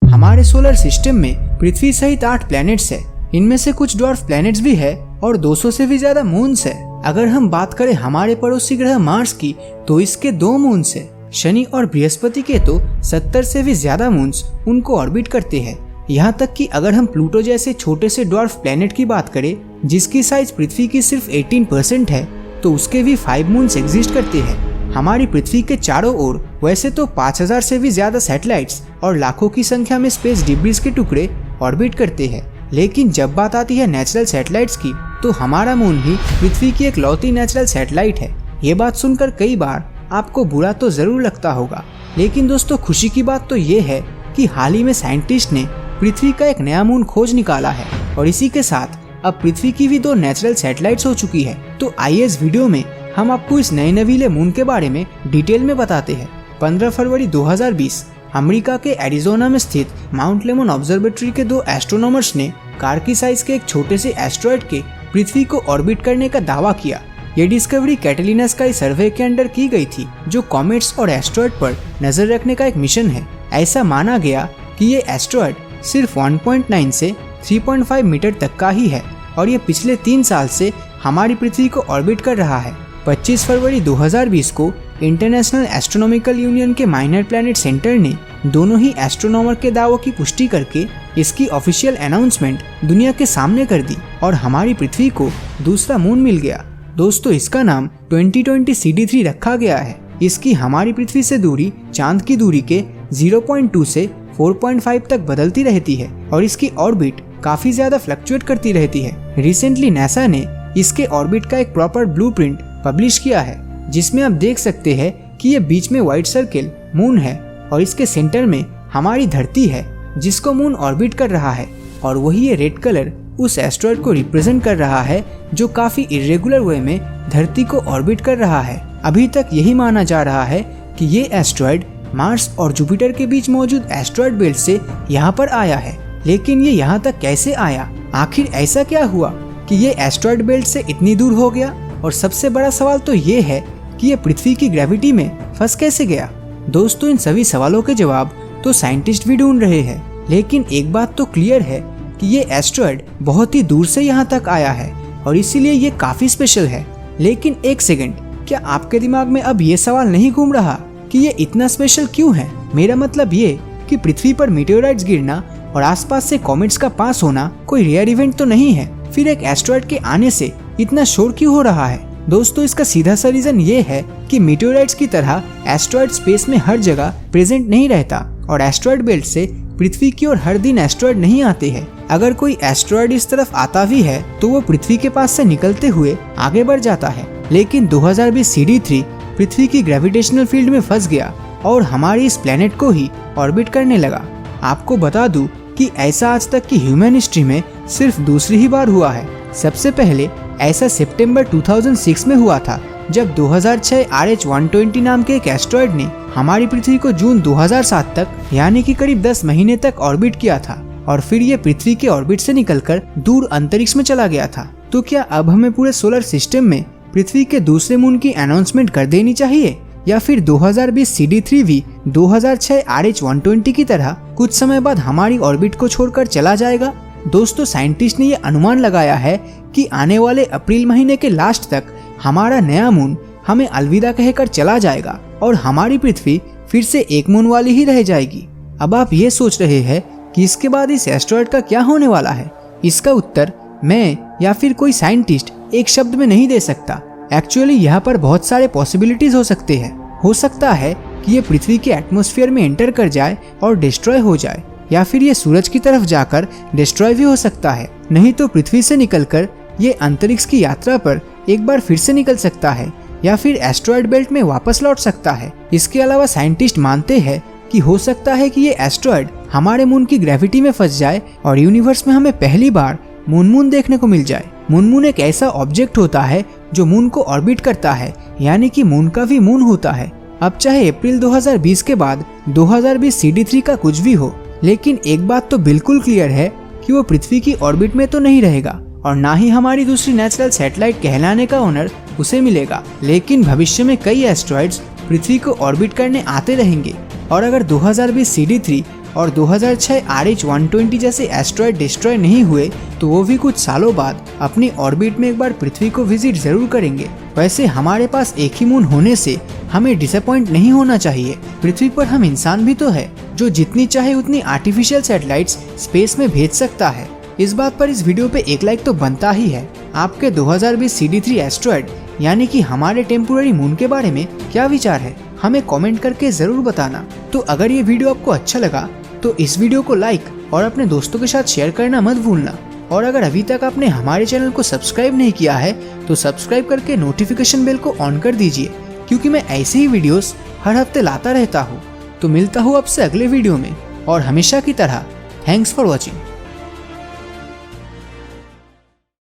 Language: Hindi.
हमारे सोलर सिस्टम में पृथ्वी सहित 8 प्लैनेट्स है। इनमें से कुछ ड्वार्फ प्लैनेट्स भी है और 200 से भी ज्यादा मून्स है। अगर हम बात करें हमारे पड़ोसी ग्रह मार्स की तो इसके 2 मून्स है। शनि और बृहस्पति के तो 70 से भी ज्यादा मून्स उनको ऑर्बिट करते हैं। यहाँ तक कि अगर हम प्लूटो जैसे छोटे से ड्वार्फ प्लैनेट की बात करें जिसकी साइज पृथ्वी की सिर्फ 18% है तो उसके भी 5 मून्स एग्जिस्ट करते हैं। हमारी पृथ्वी के चारों ओर वैसे तो 5000 से भी ज्यादा सैटेलाइट्स और लाखों की संख्या में स्पेस डिब्रीज के टुकड़े ऑर्बिट करते हैं, लेकिन जब बात आती है नेचुरल सैटेलाइट्स की तो हमारा मून ही पृथ्वी की एक लौती नेचुरल सैटेलाइट है। ये बात सुनकर कई बार आपको बुरा तो जरूर लगता होगा, लेकिन दोस्तों खुशी की बात तो ये है कि हाल ही में साइंटिस्ट ने पृथ्वी का एक नया मून खोज निकाला है और इसी के साथ अब पृथ्वी की भी 2 नेचुरल सैटेलाइट्स हो चुकी है। तो आइए इस वीडियो में हम आपको इस नए नवीले मून के बारे में डिटेल में बताते हैं। 15 फरवरी 2020 अमेरिका के एरिजोना में स्थित माउंट लेमन ऑब्जर्वेटरी के 2 एस्ट्रोनॉमर्स ने कार की साइज के एक छोटे से एस्ट्रॉयड के पृथ्वी को ऑर्बिट करने का दावा किया। ये डिस्कवरी कैटलिना स्काई सर्वे के अंडर की गई थी, जो कॉमेट्स और एस्ट्रॉयड पर नजर रखने का एक मिशन है। ऐसा माना गया कि ये एस्ट्रॉयड सिर्फ 1.9 से 3.5 मीटर तक का ही है और ये पिछले 3 साल से हमारी पृथ्वी को ऑर्बिट कर रहा है। 25 फरवरी 2020 को इंटरनेशनल एस्ट्रोनॉमिकल यूनियन के माइनर प्लैनेट सेंटर ने दोनों ही एस्ट्रोनॉमर के दावों की पुष्टि करके इसकी ऑफिशियल अनाउंसमेंट दुनिया के सामने कर दी और हमारी पृथ्वी को दूसरा मून मिल गया। दोस्तों इसका नाम 2020 CD3 रखा गया है। इसकी हमारी पृथ्वी से दूरी चांद की दूरी के 0.2 से 4.5 तक बदलती रहती है और इसकी ऑर्बिट काफी ज्यादा फ्लक्चुएट करती रहती है। रिसेंटली नासा ने इसके ऑर्बिट का एक प्रॉपर ब्लूप्रिंट पब्लिश किया है, जिसमें आप देख सकते हैं कि ये बीच में व्हाइट सर्किल मून है और इसके सेंटर में हमारी धरती है जिसको मून ऑर्बिट कर रहा है और वही ये रेड कलर उस एस्ट्रॉयड को रिप्रेजेंट कर रहा है जो काफी इरेगुलर वे में धरती को ऑर्बिट कर रहा है। अभी तक यही माना जा रहा है कि ये एस्ट्रॉयड मार्स और जुपिटर के बीच मौजूद एस्ट्रॉयड बेल्ट से यहाँ पर आया है, लेकिन ये यहाँ तक कैसे आया? आखिर ऐसा क्या हुआ कि ये एस्ट्रॉयड बेल्ट से इतनी दूर हो गया? और सबसे बड़ा सवाल तो ये है कि ये पृथ्वी की ग्रेविटी में फंस कैसे गया? दोस्तों इन सभी सवालों के जवाब तो साइंटिस्ट भी ढूंढ रहे हैं, लेकिन एक बात तो क्लियर है कि ये एस्ट्रॉयड बहुत ही दूर से यहाँ तक आया है और इसीलिए ये काफी स्पेशल है। लेकिन एक सेकंड, क्या आपके दिमाग में अब ये सवाल नहीं घूम रहा कि ये इतना स्पेशल क्यों है? मेरा मतलब ये कि पृथ्वी पर मीटेओराइट्स गिरना और आसपास से कॉमेट्स का पास होना कोई रेयर इवेंट तो नहीं है, फिर एक एस्ट्रॉयड के आने से इतना शोर क्यों हो रहा है? दोस्तों इसका सीधा सा रीजन ये है कि मीटेओराइट्स की तरह एस्ट्रॉयड स्पेस में हर जगह प्रेजेंट नहीं रहता और एस्ट्रॉयड बेल्ट से पृथ्वी की ओर हर दिन एस्ट्रॉयड नहीं आते हैं। अगर कोई एस्ट्रॉयड इस तरफ आता भी है तो वो पृथ्वी के पास से निकलते हुए आगे बढ़ जाता है। लेकिन 2020 CD3 पृथ्वी की ग्रेविटेशनल फील्ड में फंस गया और हमारी इस प्लेनेट को ही ऑर्बिट करने लगा। आपको बता दूं कि ऐसा आज तक की ह्यूमन हिस्ट्री में सिर्फ दूसरी ही बार हुआ है। सबसे पहले ऐसा सितंबर 2006 में हुआ था, जब 2006 RH-120 नाम के एक एस्ट्रॉयड ने हमारी पृथ्वी को जून 2007 तक यानी कि करीब 10 महीने तक ऑर्बिट किया था और फिर ये पृथ्वी के ऑर्बिट से निकलकर दूर अंतरिक्ष में चला गया था। तो क्या अब हमें पूरे सोलर सिस्टम में पृथ्वी के दूसरे मून की अनाउंसमेंट कर देनी चाहिए, या फिर 2020 CD3 भी 2006 RH-120 की तरह कुछ समय बाद हमारी ऑर्बिट को छोड़कर चला जाएगा? दोस्तों साइंटिस्ट ने ये अनुमान लगाया है कि आने वाले अप्रैल महीने के लास्ट तक हमारा नया मून हमें अलविदा कहकर चला जाएगा और हमारी पृथ्वी फिर से एक मून वाली ही रह जाएगी। अब आप ये सोच रहे हैं कि इसके बाद इस एस्ट्रॉयड का क्या होने वाला है? इसका उत्तर मैं या फिर कोई साइंटिस्ट एक शब्द में नहीं दे सकता। एक्चुअली यहाँ पर बहुत सारे पॉसिबिलिटीज हो सकते हैं। हो सकता है कि ये पृथ्वी के एटमॉस्फेयर में एंटर कर जाए और डिस्ट्रॉय हो जाए, या फिर ये सूरज की तरफ जाकर डिस्ट्रॉय भी हो सकता है। नहीं तो पृथ्वी से निकलकर ये अंतरिक्ष की यात्रा पर एक बार फिर से निकल सकता है या फिर एस्ट्रॉयड बेल्ट में वापस लौट सकता है। इसके अलावा साइंटिस्ट मानते हैं कि हो सकता है कि ये एस्ट्रॉयड हमारे मून की ग्रेविटी में फंस जाए और यूनिवर्स में हमें पहली बार मून देखने को मिल जाए। मून एक ऐसा ऑब्जेक्ट होता है जो मून को ऑर्बिट करता है, यानी कि मून का भी मून होता है। अब चाहे अप्रैल 2020 के बाद 2020 CD3 का कुछ भी हो, लेकिन एक बात तो बिल्कुल क्लियर है कि वो पृथ्वी की ऑर्बिट में तो नहीं रहेगा और ना ही हमारी दूसरी नेचुरल सैटेलाइट कहलाने का ऑनर उसे मिलेगा। लेकिन भविष्य में कई एस्ट्रॉइड्स पृथ्वी को ऑर्बिट करने आते रहेंगे और अगर 2020 CD3 और 2006 RH-120 जैसे एस्ट्रॉयड डिस्ट्रॉय नहीं हुए तो वो भी कुछ सालों बाद अपनी ऑर्बिट में एक बार पृथ्वी को विजिट जरूर करेंगे। वैसे हमारे पास एक ही मून होने से हमें डिसअपॉइंट नहीं होना चाहिए। पृथ्वी पर हम इंसान भी तो है जो जितनी चाहे उतनी आर्टिफिशियल सैटेलाइट्स स्पेस में भेज सकता है। इस बात पर इस वीडियो पे एक लाइक तो बनता ही है। आपके 2020 CD3 एस्ट्रॉयड यानी कि हमारे टेम्पोररी मून के बारे में क्या विचार है, हमें कमेंट करके जरूर बताना। तो अगर ये वीडियो आपको अच्छा लगा तो इस वीडियो को लाइक और अपने दोस्तों के साथ शेयर करना मत भूलना। और अगर अभी तक आपने हमारे चैनल को सब्सक्राइब नहीं किया है तो सब्सक्राइब करके नोटिफिकेशन बेल को ऑन कर दीजिए, क्योंकि मैं ऐसे ही वीडियोस हर हफ्ते लाता रहता हूँ। तो मिलता हूँ आपसे अगले वीडियो में, और हमेशा की तरह थैंक्स फॉर वॉचिंग।